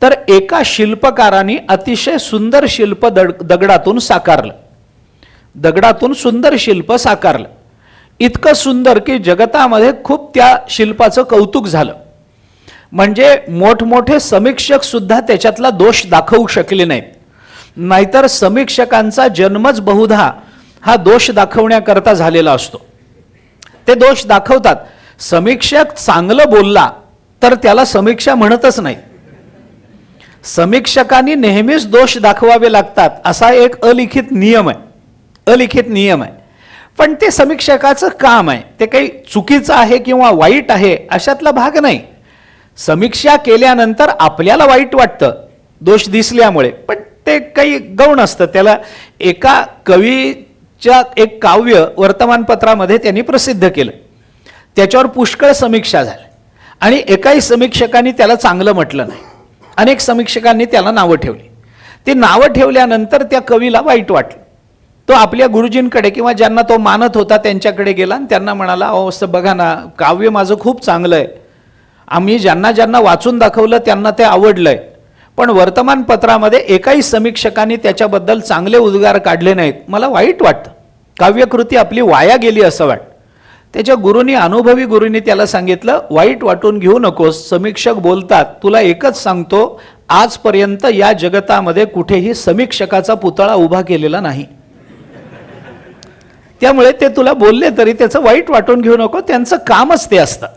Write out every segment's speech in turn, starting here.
तर एका शिल्पकाराने अतिशय सुंदर शिल्प दगडातून साकारलं. दगडातून सुंदर शिल्प साकारलं. इतकं सुंदर की जगतामध्ये खूप त्या शिल्पाचं कौतुक झालं. म्हणजे मोठमोठे समीक्षक सुद्धा त्याच्यातला दोष दाखवू शकले नाहीत. नाहीतर समीक्षकांचा जन्मच बहुधा हा दोष दाखवण्याकरता झालेला असतो. ते दोष दाखवतात. समीक्षक चांगलं बोलला तर त्याला समीक्षा म्हणतच नाही. समीक्षकांनी नेहमीच दोष दाखवावे लागतात असा एक अलिखित नियम आहे. अलिखित नियम आहे. पण ते समीक्षकाचं काम आहे. ते काही चुकीचं आहे किंवा वाईट आहे अशातला भाग नाही. समीक्षा केल्यानंतर आपल्याला वाईट वाटतं दोष दिसल्यामुळे, पण ते काही गौण असतं. त्याला एका कवीच्या एक काव्य वर्तमानपत्रामध्ये त्यांनी प्रसिद्ध केलं. त्याच्यावर पुष्कळ समीक्षा झाल्या आणि एकाही समीक्षकांनी त्याला चांगलं म्हटलं नाही. अनेक समीक्षकांनी त्याला नावं ठेवली. ती नावं ठेवल्यानंतर त्या कवीला वाईट वाटलं. तो आपल्या गुरुजींकडे किंवा ज्यांना तो मानत होता त्यांच्याकडे गेला आणि त्यांना म्हणाला, अहो असं बघा ना, काव्य माझं खूप चांगलं आहे. आम्ही ज्यांना ज्यांना वाचून दाखवलं त्यांना ते आवडलंय, पण वर्तमानपत्रामध्ये एकाही समीक्षकांनी त्याच्याबद्दल चांगले उद्गार काढले नाहीत. मला वाईट वाटतं. काव्यकृती आपली वाया गेली असं वाटतं. त्याच्या गुरुनी, अनुभवी गुरुनी त्याला सांगितलं, वाईट वाटून घेऊ नकोस. समीक्षक बोलतात. तुला एकच सांगतो, आजपर्यंत या जगतामध्ये कुठेही समीक्षकाचा पुतळा उभा केलेला नाही. त्यामुळे ते तुला बोलले तरी त्याचं वाईट वाटून घेऊ नको. त्यांचं कामच ते असतं.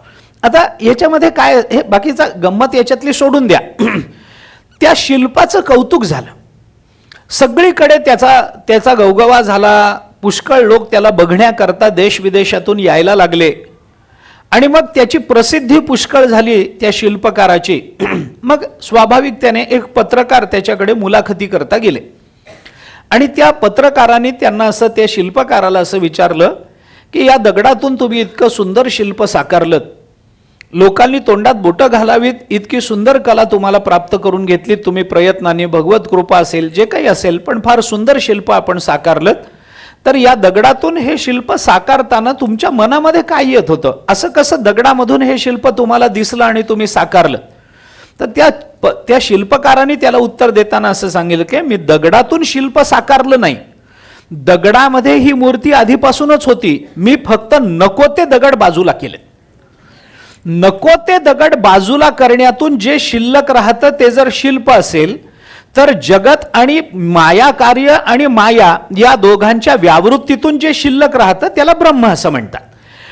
आता याच्यामध्ये काय, हे बाकीचा गंमत याच्यातली सोडून द्या. त्या शिल्पाचं कौतुक झालं. सगळीकडे त्याचा गवगवा झाला. पुष्कळ लोक त्याला बघण्याकरता देश विदेशातून यायला लागले आणि मग त्याची प्रसिद्धी पुष्कळ झाली त्या शिल्पकाराची. मग स्वाभाविक त्याने एक पत्रकार त्याच्याकडे मुलाखती करता गेले आणि त्या पत्रकाराने त्यांना असं, त्या शिल्पकाराला असं विचारलं की या दगडातून तुम्ही इतकं सुंदर शिल्प साकारलं, लोकांनी तोंडात बोटं घालावीत इतकी सुंदर कला तुम्हाला प्राप्त करून घेतली तुम्ही प्रयत्नाने, भगवत कृपा असेल, जे काही असेल, पण फार सुंदर शिल्प आपण साकारलं. तर या दगडातून हे शिल्प साकारताना तुमच्या मनामध्ये काय येत होतं? असं कसं दगडामधून हे शिल्प तुम्हाला दिसलं आणि तुम्ही साकारलं? तर त्या शिल्पकाराने त्याला उत्तर देताना असं सांगितलं की मी दगडातून शिल्प साकारलं नाही. दगडामध्ये ही मूर्ती आधीपासूनच होती. मी फक्त नको ते दगड बाजूला केले. नको ते दगड बाजूला करण्यातून जे शिल्लक राहतं ते जर शिल्प असेल तर जगत आणि माया कार्य आणि माया या दोघांच्या व्यावृत्तीतून जे शिल्लक राहतं त्याला ब्रह्म असं म्हणतात.